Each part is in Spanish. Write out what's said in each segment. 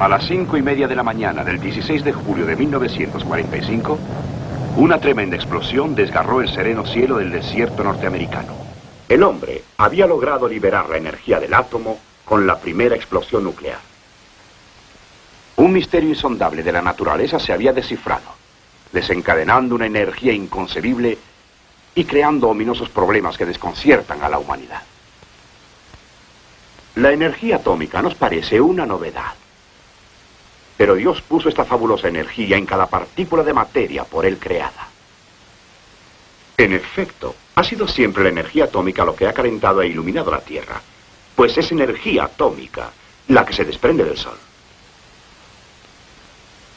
A las 5:30 de la mañana del 16 de julio de 1945, una tremenda explosión desgarró el sereno cielo del desierto norteamericano. El hombre había logrado liberar la energía del átomo con la primera explosión nuclear. Un misterio insondable de la naturaleza se había descifrado, desencadenando una energía inconcebible y creando ominosos problemas que desconciertan a la humanidad. La energía atómica nos parece una novedad. Pero Dios puso esta fabulosa energía en cada partícula de materia por Él creada. En efecto, ha sido siempre la energía atómica lo que ha calentado e iluminado la Tierra, pues es energía atómica la que se desprende del Sol.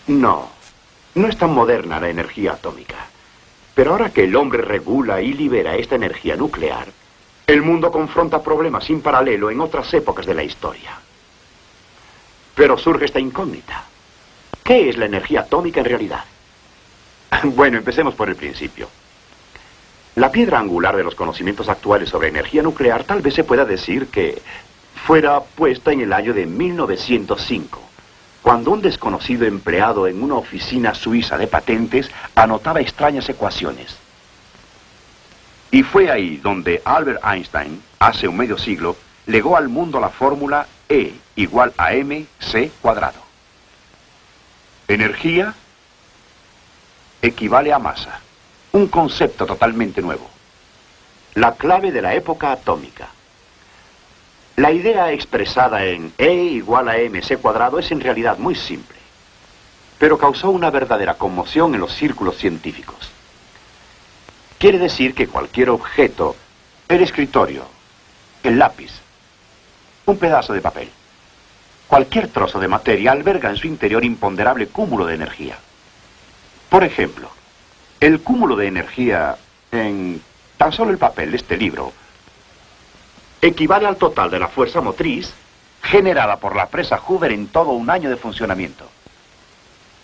No es tan moderna la energía atómica, pero ahora que el hombre regula y libera esta energía nuclear, el mundo confronta problemas sin paralelo en otras épocas de la historia. Pero surge esta incógnita. ¿Qué es la energía atómica en realidad? Bueno, empecemos por el principio. La piedra angular de los conocimientos actuales sobre energía nuclear tal vez se pueda decir que fuera puesta en el año de 1905, cuando un desconocido empleado en una oficina suiza de patentes anotaba extrañas ecuaciones. Y fue ahí donde Albert Einstein, hace un medio siglo, legó al mundo la fórmula E igual a mc². Energía equivale a masa, un concepto totalmente nuevo. La clave de la época atómica. La idea expresada en E igual a mc² es en realidad muy simple, pero causó una verdadera conmoción en los círculos científicos. Quiere decir que cualquier objeto, el escritorio, el lápiz, un pedazo de papel, cualquier trozo de materia alberga en su interior imponderable cúmulo de energía. Por ejemplo, el cúmulo de energía en tan solo el papel de este libro equivale al total de la fuerza motriz generada por la presa Hoover en todo un año de funcionamiento.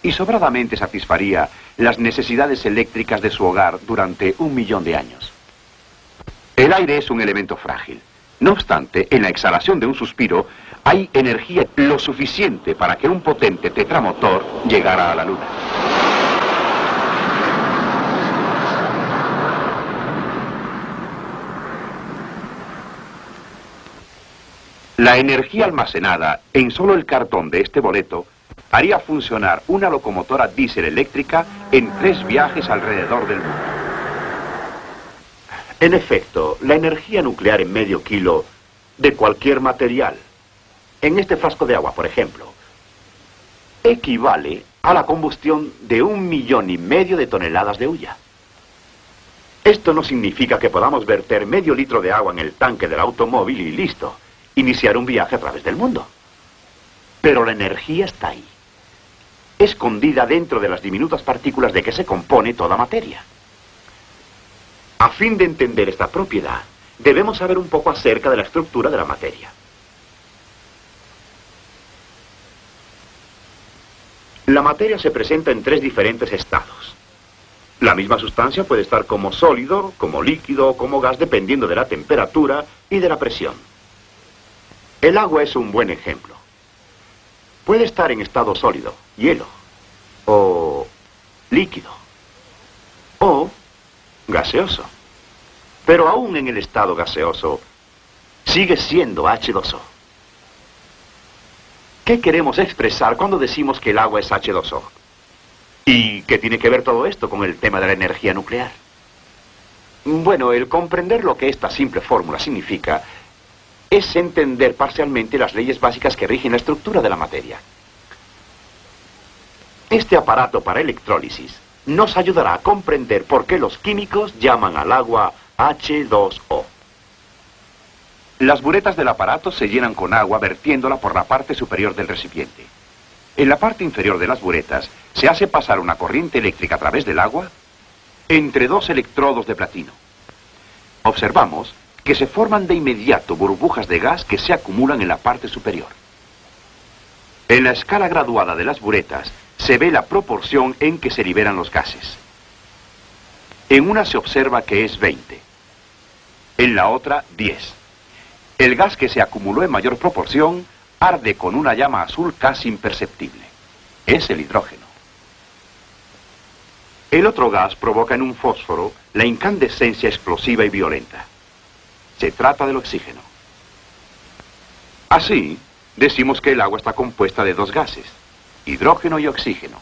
Y sobradamente satisfaría las necesidades eléctricas de su hogar durante 1 millón de años. El aire es un elemento frágil. No obstante, en la exhalación de un suspiro hay energía lo suficiente para que un potente tetramotor llegara a la Luna. La energía almacenada en solo el cartón de este boleto haría funcionar una locomotora diésel eléctrica en 3 viajes alrededor del mundo. En efecto, la energía nuclear en medio kilo de cualquier material, en este frasco de agua, por ejemplo, equivale a la combustión de 1,5 millones de toneladas de hulla. Esto no significa que podamos verter medio litro de agua en el tanque del automóvil y listo, iniciar un viaje a través del mundo. Pero la energía está ahí, escondida dentro de las diminutas partículas de que se compone toda materia. A fin de entender esta propiedad, debemos saber un poco acerca de la estructura de la materia. La materia se presenta en 3 diferentes estados. La misma sustancia puede estar como sólido, como líquido o como gas dependiendo de la temperatura y de la presión. El agua es un buen ejemplo. Puede estar en estado sólido, hielo, o líquido, o gaseoso. Pero aún en el estado gaseoso, sigue siendo H2O. ¿Qué queremos expresar cuando decimos que el agua es H2O? ¿Y qué tiene que ver todo esto con el tema de la energía nuclear? Bueno, el comprender lo que esta simple fórmula significa es entender parcialmente las leyes básicas que rigen la estructura de la materia. Este aparato para electrólisis nos ayudará a comprender por qué los químicos llaman al agua H2O. Las buretas del aparato se llenan con agua vertiéndola por la parte superior del recipiente. En la parte inferior de las buretas se hace pasar una corriente eléctrica a través del agua entre 2 electrodos de platino. Observamos que se forman de inmediato burbujas de gas que se acumulan en la parte superior. En la escala graduada de las buretas se ve la proporción en que se liberan los gases. En una se observa que es 20, en la otra 10. El gas que se acumuló en mayor proporción arde con una llama azul casi imperceptible. Es el hidrógeno. El otro gas provoca en un fósforo la incandescencia explosiva y violenta. Se trata del oxígeno. Así, decimos que el agua está compuesta de dos gases, hidrógeno y oxígeno,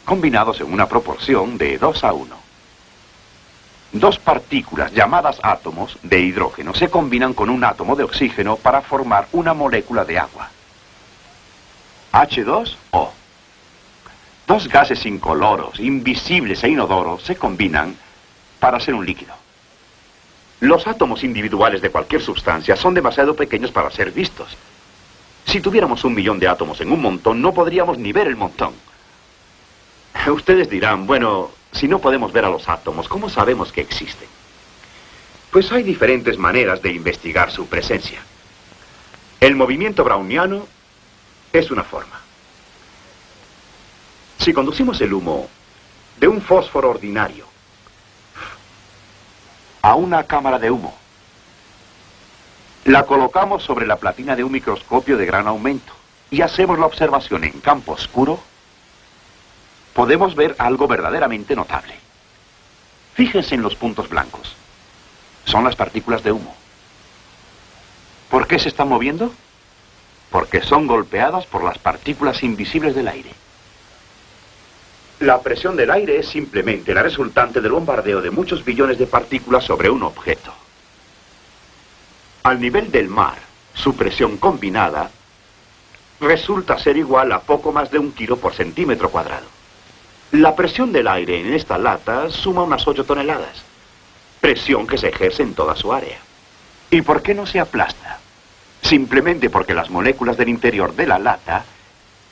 combinados en una proporción de 2:1. Dos partículas llamadas átomos de hidrógeno se combinan con un átomo de oxígeno para formar una molécula de agua. H2O. Dos gases incoloros, invisibles e inodoros se combinan para hacer un líquido. Los átomos individuales de cualquier sustancia son demasiado pequeños para ser vistos. Si tuviéramos 1.000.000 de átomos en un montón, no podríamos ni ver el montón. Ustedes dirán, bueno, si no podemos ver a los átomos, ¿cómo sabemos que existen? Pues hay diferentes maneras de investigar su presencia. El movimiento browniano es una forma. Si conducimos el humo de un fósforo ordinario a una cámara de humo, la colocamos sobre la platina de un microscopio de gran aumento y hacemos la observación en campo oscuro, podemos ver algo verdaderamente notable. Fíjense en los puntos blancos. Son las partículas de humo. ¿Por qué se están moviendo? Porque son golpeadas por las partículas invisibles del aire. La presión del aire es simplemente la resultante del bombardeo de muchos billones de partículas sobre un objeto. Al nivel del mar, su presión combinada resulta ser igual a poco más de 1 kilo por centímetro cuadrado. La presión del aire en esta lata suma unas 8 toneladas, presión que se ejerce en toda su área. ¿Y por qué no se aplasta? Simplemente porque las moléculas del interior de la lata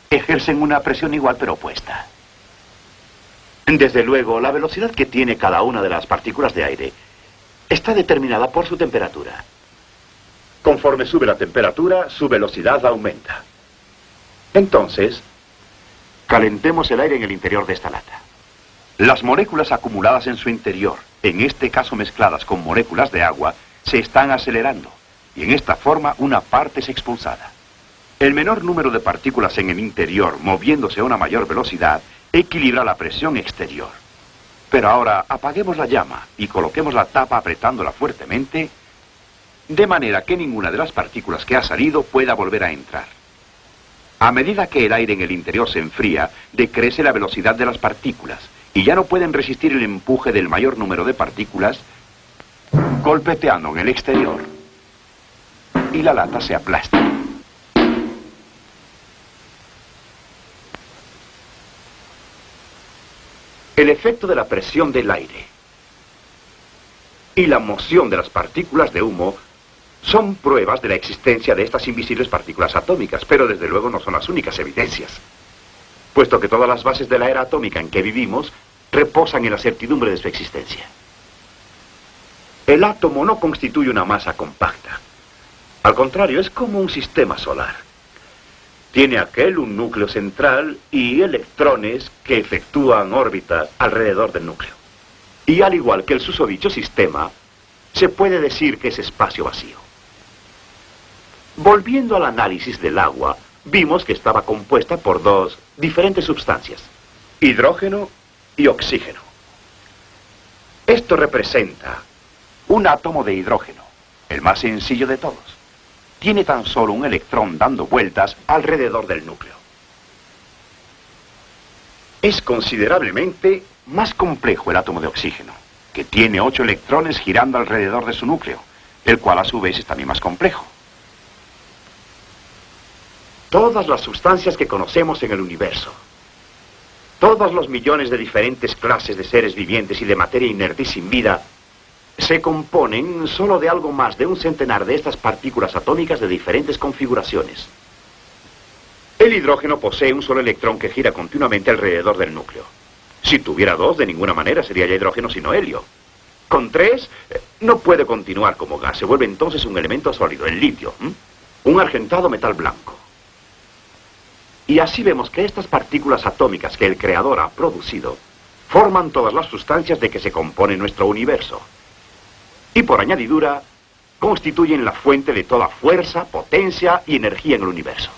ejercen una presión igual pero opuesta. Desde luego, la velocidad que tiene cada una de las partículas de aire está determinada por su temperatura. Conforme sube la temperatura, su velocidad aumenta. Entonces, calentemos el aire en el interior de esta lata. Las moléculas acumuladas en su interior, en este caso mezcladas con moléculas de agua, se están acelerando, y en esta forma una parte es expulsada. El menor número de partículas en el interior moviéndose a una mayor velocidad equilibra la presión exterior. Pero ahora apaguemos la llama y coloquemos la tapa apretándola fuertemente, de manera que ninguna de las partículas que ha salido pueda volver a entrar. A medida que el aire en el interior se enfría, decrece la velocidad de las partículas y ya no pueden resistir el empuje del mayor número de partículas golpeteando en el exterior y la lata se aplasta. El efecto de la presión del aire y la moción de las partículas de humo son pruebas de la existencia de estas invisibles partículas atómicas, pero desde luego no son las únicas evidencias, puesto que todas las bases de la era atómica en que vivimos reposan en la certidumbre de su existencia. El átomo no constituye una masa compacta. Al contrario, es como un sistema solar. Tiene aquel un núcleo central y electrones que efectúan órbita alrededor del núcleo. Y al igual que el susodicho sistema, se puede decir que es espacio vacío. Volviendo al análisis del agua, vimos que estaba compuesta por dos diferentes sustancias, hidrógeno y oxígeno. Esto representa un átomo de hidrógeno, el más sencillo de todos. Tiene tan solo un electrón dando vueltas alrededor del núcleo. Es considerablemente más complejo el átomo de oxígeno, que tiene 8 electrones girando alrededor de su núcleo, el cual a su vez es también más complejo. Todas las sustancias que conocemos en el universo, todos los millones de diferentes clases de seres vivientes y de materia inerte y sin vida, se componen solo de algo más de 1 centenar de estas partículas atómicas de diferentes configuraciones. El hidrógeno posee un solo electrón que gira continuamente alrededor del núcleo. Si tuviera 2, de ninguna manera sería ya hidrógeno sino helio. Con 3, no puede continuar como gas, se vuelve entonces un elemento sólido, el litio, un argentado metal blanco. Y así vemos que estas partículas atómicas que el Creador ha producido forman todas las sustancias de que se compone nuestro universo. Y por añadidura, constituyen la fuente de toda fuerza, potencia y energía en el universo.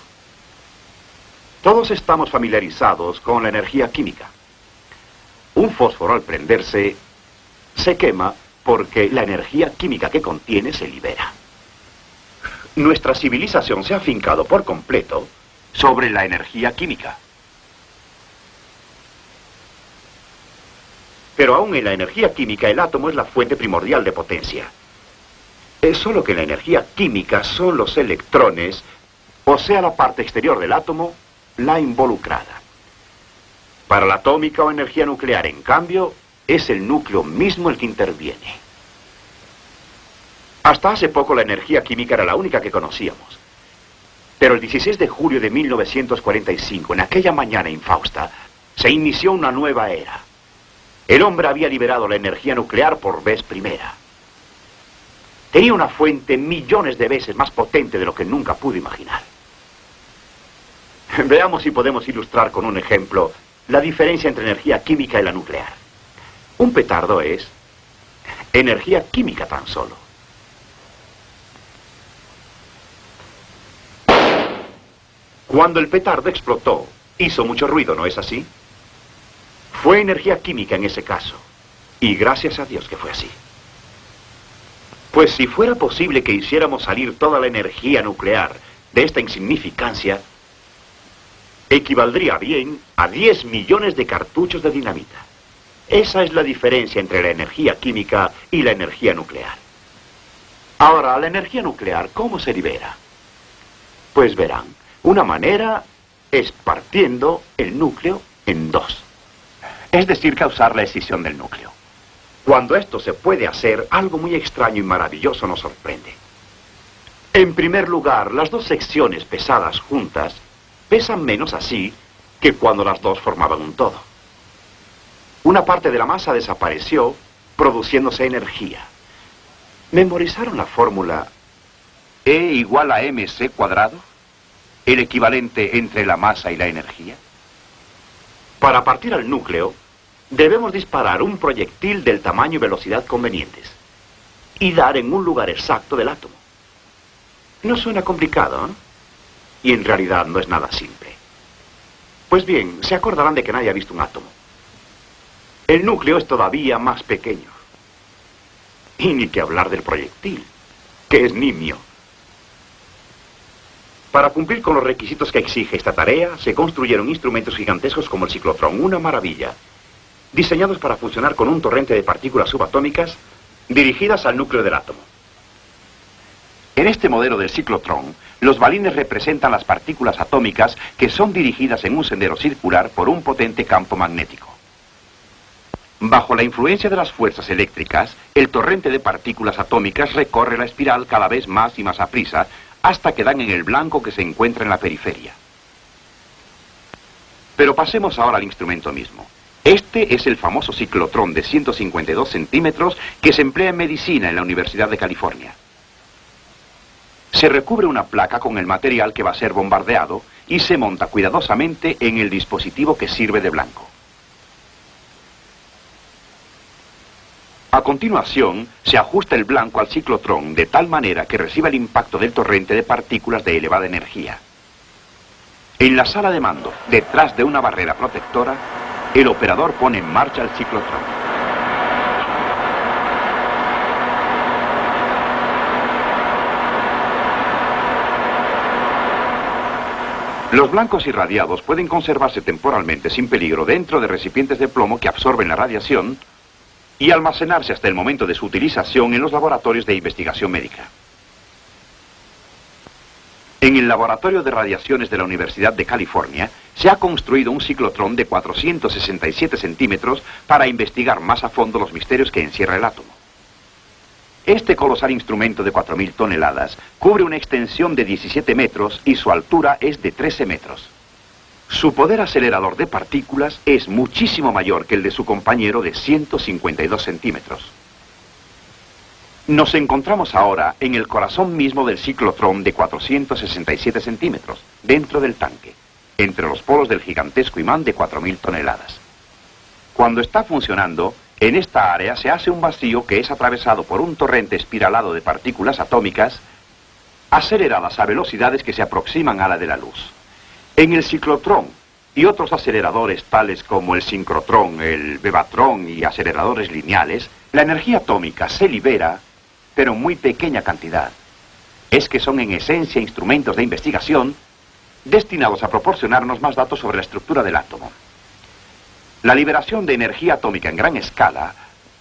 Todos estamos familiarizados con la energía química. Un fósforo al prenderse se quema porque la energía química que contiene se libera. Nuestra civilización se ha afincado por completo sobre la energía química. Pero aún en la energía química el átomo es la fuente primordial de potencia. Es solo que en la energía química son los electrones, o sea, la parte exterior del átomo, la involucrada. Para la atómica o energía nuclear, en cambio, es el núcleo mismo el que interviene. Hasta hace poco la energía química era la única que conocíamos. Pero el 16 de julio de 1945, en aquella mañana infausta, se inició una nueva era. El hombre había liberado la energía nuclear por vez primera. Tenía una fuente millones de veces más potente de lo que nunca pudo imaginar. Veamos si podemos ilustrar con un ejemplo la diferencia entre energía química y la nuclear. Un petardo es energía química tan solo. Cuando el petardo explotó, hizo mucho ruido, ¿no es así? Fue energía química en ese caso. Y gracias a Dios que fue así. Pues si fuera posible que hiciéramos salir toda la energía nuclear de esta insignificancia, equivaldría bien a 10 millones de cartuchos de dinamita. Esa es la diferencia entre la energía química y la energía nuclear. Ahora, la energía nuclear, ¿cómo se libera? Pues verán, una manera es partiendo el núcleo en dos. Es decir, causar la escisión del núcleo. Cuando esto se puede hacer, algo muy extraño y maravilloso nos sorprende. En primer lugar, las dos secciones pesadas juntas pesan menos así que cuando las dos formaban un todo. Una parte de la masa desapareció, produciéndose energía. ¿Memorizaron la fórmula E igual a mc cuadrado? ¿El equivalente entre la masa y la energía? Para partir al núcleo, debemos disparar un proyectil del tamaño y velocidad convenientes y dar en un lugar exacto del átomo. No suena complicado, ¿eh? Y en realidad no es nada simple. Pues bien, se acordarán de que nadie ha visto un átomo. El núcleo es todavía más pequeño. Y ni que hablar del proyectil, que es nimio. Para cumplir con los requisitos que exige esta tarea, se construyeron instrumentos gigantescos como el ciclotrón, una maravilla, diseñados para funcionar con un torrente de partículas subatómicas dirigidas al núcleo del átomo. En este modelo del ciclotrón, los balines representan las partículas atómicas que son dirigidas en un sendero circular por un potente campo magnético. Bajo la influencia de las fuerzas eléctricas, el torrente de partículas atómicas recorre la espiral cada vez más y más aprisa, hasta que dan en el blanco que se encuentra en la periferia. Pero pasemos ahora al instrumento mismo. Este es el famoso ciclotrón de 152 centímetros que se emplea en medicina en la Universidad de California. Se recubre una placa con el material que va a ser bombardeado y se monta cuidadosamente en el dispositivo que sirve de blanco. A continuación, se ajusta el blanco al ciclotrón de tal manera que reciba el impacto del torrente de partículas de elevada energía. En la sala de mando, detrás de una barrera protectora, el operador pone en marcha el ciclotrón. Los blancos irradiados pueden conservarse temporalmente sin peligro dentro de recipientes de plomo que absorben la radiación y almacenarse hasta el momento de su utilización en los laboratorios de investigación médica. En el Laboratorio de Radiaciones de la Universidad de California se ha construido un ciclotrón de 467 centímetros para investigar más a fondo los misterios que encierra el átomo. Este colosal instrumento de 4.000 toneladas cubre una extensión de 17 metros y su altura es de 13 metros. Su poder acelerador de partículas es muchísimo mayor que el de su compañero de 152 centímetros. Nos encontramos ahora en el corazón mismo del ciclotrón de 467 centímetros, dentro del tanque, entre los polos del gigantesco imán de 4.000 toneladas. Cuando está funcionando, En esta área se hace un vacío que es atravesado por un torrente espiralado de partículas atómicas aceleradas a velocidades que se aproximan a la de la luz. En el ciclotrón y otros aceleradores tales como el sincrotrón, el bebatrón y aceleradores lineales, la energía atómica se libera, pero en muy pequeña cantidad. Es que son en esencia instrumentos de investigación destinados a proporcionarnos más datos sobre la estructura del átomo. La liberación de energía atómica en gran escala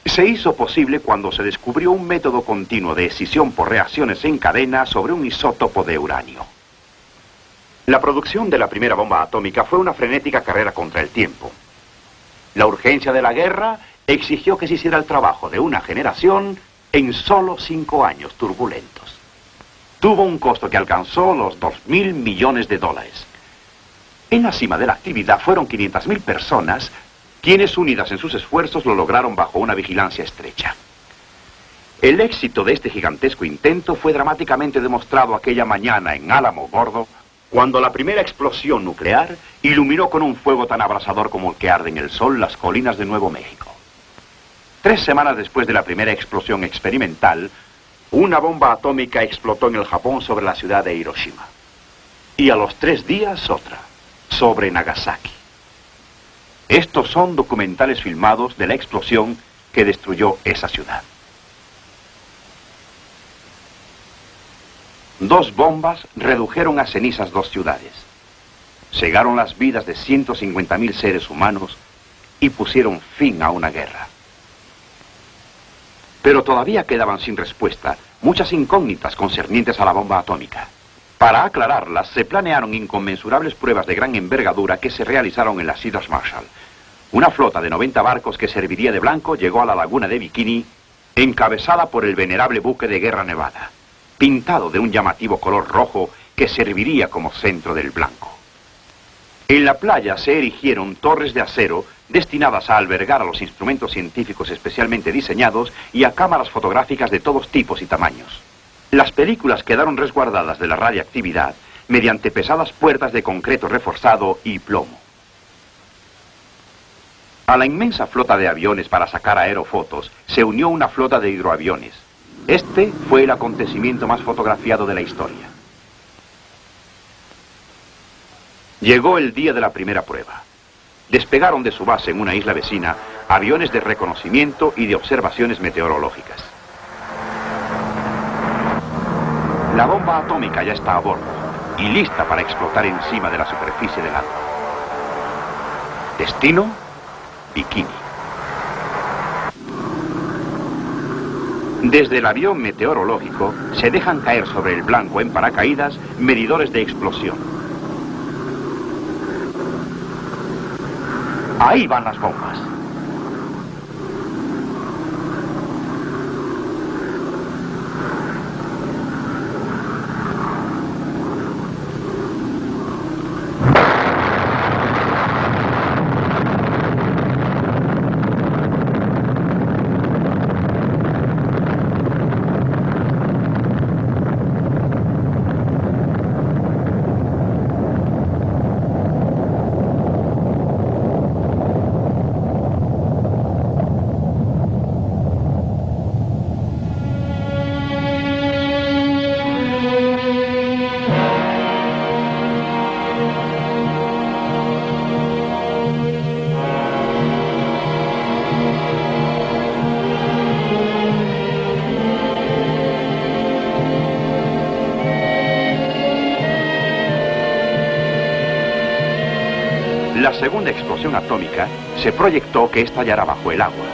se hizo posible cuando se descubrió un método continuo de escisión por reacciones en cadena sobre un isótopo de uranio. La producción de la primera bomba atómica fue una frenética carrera contra el tiempo. La urgencia de la guerra exigió que se hiciera el trabajo de una generación en solo 5 años turbulentos. Tuvo un costo que alcanzó los $2.000 millones. En la cima de la actividad fueron 500.000 personas quienes, unidas en sus esfuerzos, lo lograron bajo una vigilancia estrecha. El éxito de este gigantesco intento fue dramáticamente demostrado aquella mañana en Alamogordo, cuando la primera explosión nuclear iluminó con un fuego tan abrasador como el que arde en el sol las colinas de Nuevo México. 3 semanas después de la primera explosión experimental, una bomba atómica explotó en el Japón sobre la ciudad de Hiroshima. Y a los 3 días otra, sobre Nagasaki. Estos son documentales filmados de la explosión que destruyó esa ciudad. 2 bombas redujeron a cenizas 2 ciudades, cegaron las vidas de 150.000 seres humanos y pusieron fin a una guerra. Pero todavía quedaban sin respuesta muchas incógnitas concernientes a la bomba atómica. Para aclararlas, se planearon inconmensurables pruebas de gran envergadura que se realizaron en las Islas Marshall. Una flota de 90 barcos que serviría de blanco llegó a la laguna de Bikini, encabezada por el venerable buque de guerra Nevada, pintado de un llamativo color rojo que serviría como centro del blanco. En la playa se erigieron torres de acero destinadas a albergar a los instrumentos científicos especialmente diseñados y a cámaras fotográficas de todos tipos y tamaños. Las películas quedaron resguardadas de la radiactividad mediante pesadas puertas de concreto reforzado y plomo. A la inmensa flota de aviones para sacar aerofotos se unió una flota de hidroaviones. Este fue el acontecimiento más fotografiado de la historia. Llegó el día de la primera prueba. Despegaron de su base en una isla vecina aviones de reconocimiento y de observaciones meteorológicas. La bomba atómica ya está a bordo y lista para explotar encima de la superficie del agua. Destino: Bikini. Desde el avión meteorológico se dejan caer sobre el blanco en paracaídas medidores de explosión. Ahí van las bombas. La segunda explosión atómica se proyectó que estallara bajo el agua.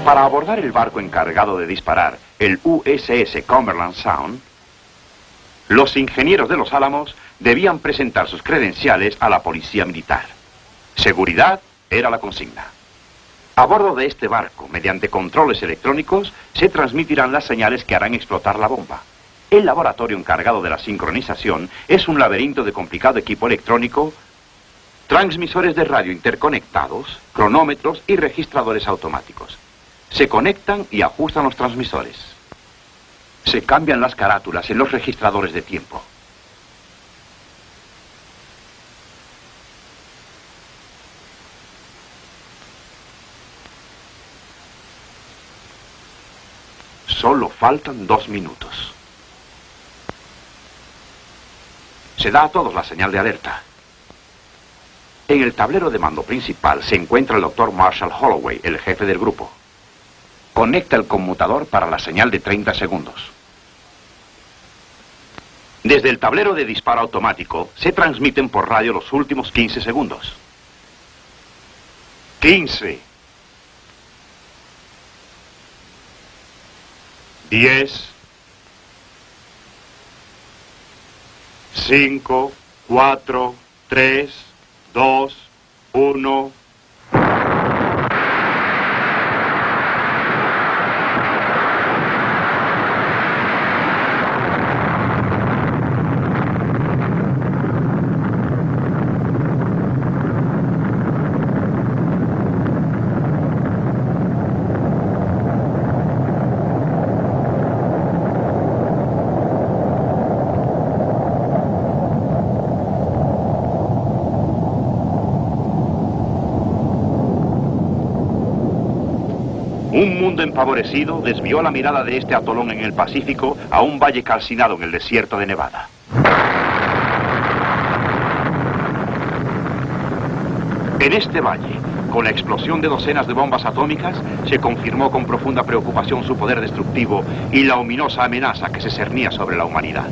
Para abordar el barco encargado de disparar, el USS Cumberland Sound, los ingenieros de Los Álamos debían presentar sus credenciales a la policía militar. Seguridad era la consigna. A bordo de este barco, mediante controles electrónicos, se transmitirán las señales que harán explotar la bomba. El laboratorio encargado de la sincronización es un laberinto de complicado equipo electrónico, transmisores de radio interconectados, cronómetros y registradores automáticos. Se conectan y ajustan los transmisores. Se cambian las carátulas en los registradores de tiempo. faltan 2 minutos. Se da a todos la señal de alerta. En el tablero de mando principal se encuentra el Dr. Marshall Holloway, el jefe del grupo. Conecta el conmutador para la señal de 30 segundos. Desde el tablero de disparo automático se transmiten por radio los últimos 15 segundos. 15. 10. 5, 4, 3, 2, 1... Un mundo empavorecido desvió la mirada de este atolón en el Pacífico a un valle calcinado en el desierto de Nevada. En este valle, con la explosión de docenas de bombas atómicas, se confirmó con profunda preocupación su poder destructivo y la ominosa amenaza que se cernía sobre la humanidad.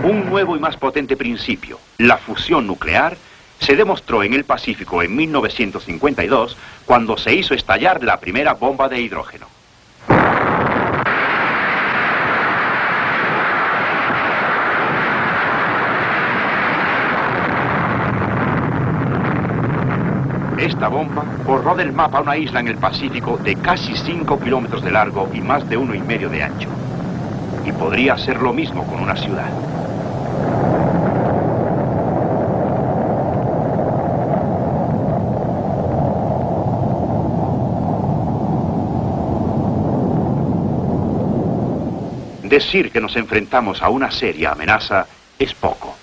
Un nuevo y más potente principio, la fusión nuclear, se demostró en el Pacífico en 1952 cuando se hizo estallar la primera bomba de hidrógeno. Esta bomba borró del mapa una isla en el Pacífico de casi 5 kilómetros de largo y más de 1,5 de ancho. Y podría hacer lo mismo con una ciudad. Decir que nos enfrentamos a una seria amenaza es poco.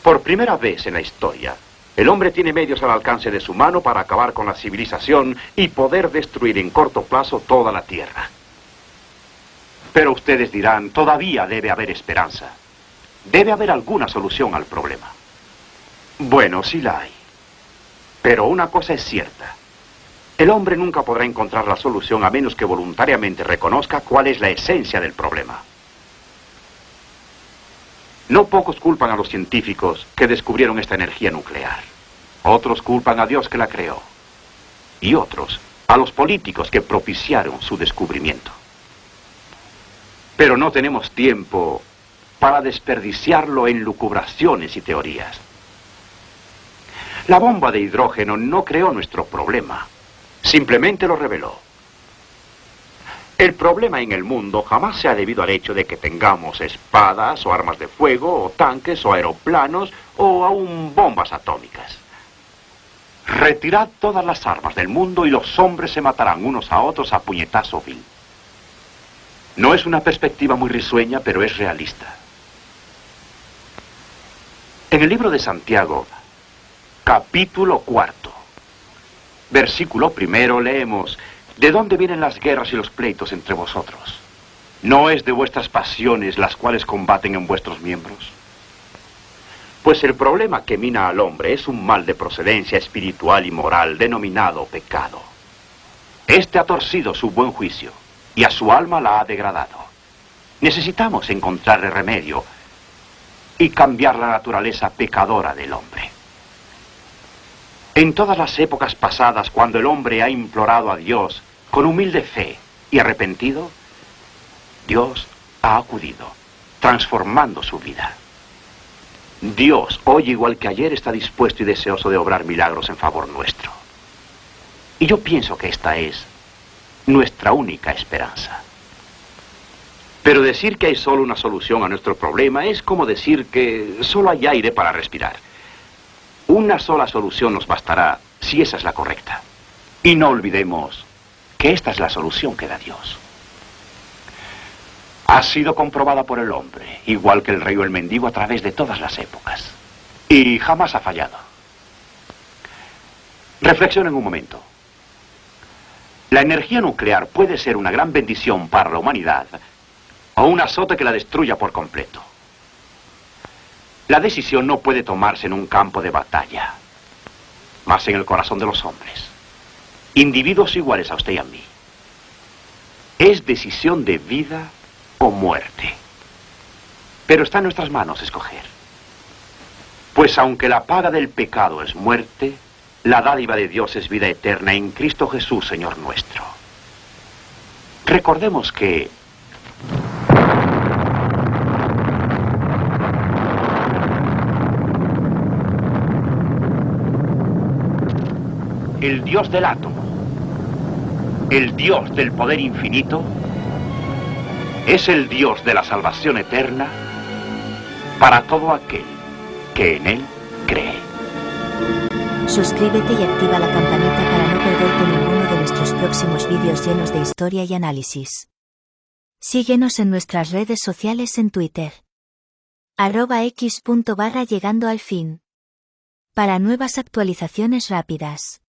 Por primera vez en la historia, el hombre tiene medios al alcance de su mano para acabar con la civilización y poder destruir en corto plazo toda la Tierra. Pero ustedes dirán, todavía debe haber esperanza. Debe haber alguna solución al problema. Bueno, sí la hay. Pero una cosa es cierta. El hombre nunca podrá encontrar la solución a menos que voluntariamente reconozca cuál es la esencia del problema. No pocos culpan a los científicos que descubrieron esta energía nuclear. Otros culpan a Dios que la creó. Y otros a los políticos que propiciaron su descubrimiento. Pero no tenemos tiempo para desperdiciarlo en lucubraciones y teorías. La bomba de hidrógeno no creó nuestro problema. Simplemente lo reveló. El problema en el mundo jamás se ha debido al hecho de que tengamos espadas o armas de fuego o tanques o aeroplanos o aún bombas atómicas. Retirad todas las armas del mundo y los hombres se matarán unos a otros a puñetazo vil. No es una perspectiva muy risueña, pero es realista. En el libro de Santiago, capítulo 4, versículo 1, leemos: ¿de dónde vienen las guerras y los pleitos entre vosotros? ¿No es de vuestras pasiones las cuales combaten en vuestros miembros? Pues el problema que mina al hombre es un mal de procedencia espiritual y moral denominado pecado. Este ha torcido su buen juicio y a su alma la ha degradado. Necesitamos encontrarle remedio y cambiar la naturaleza pecadora del hombre. En todas las épocas pasadas, cuando el hombre ha implorado a Dios con humilde fe y arrepentido, Dios ha acudido, transformando su vida. Dios, hoy igual que ayer, está dispuesto y deseoso de obrar milagros en favor nuestro. Y yo pienso que esta es nuestra única esperanza. Pero decir que hay solo una solución a nuestro problema es como decir que solo hay aire para respirar. Una sola solución nos bastará si esa es la correcta. Y no olvidemos que esta es la solución que da Dios. Ha sido comprobada por el hombre, igual que el rey o el mendigo, a través de todas las épocas. Y jamás ha fallado. Reflexionen un momento. La energía nuclear puede ser una gran bendición para la humanidad o un azote que la destruya por completo. La decisión no puede tomarse en un campo de batalla, más en el corazón de los hombres, individuos iguales a usted y a mí. Es decisión de vida o muerte. Pero está en nuestras manos escoger. Pues aunque la paga del pecado es muerte, la dádiva de Dios es vida eterna en Cristo Jesús, Señor nuestro. Recordemos que el Dios del átomo, el Dios del poder infinito, es el Dios de la salvación eterna para todo aquel que en Él cree. Suscríbete y activa la campanita para no perderte ninguno de nuestros próximos vídeos llenos de historia y análisis. Síguenos en nuestras redes sociales en Twitter. @x.barra llegando al fin. Para nuevas actualizaciones rápidas.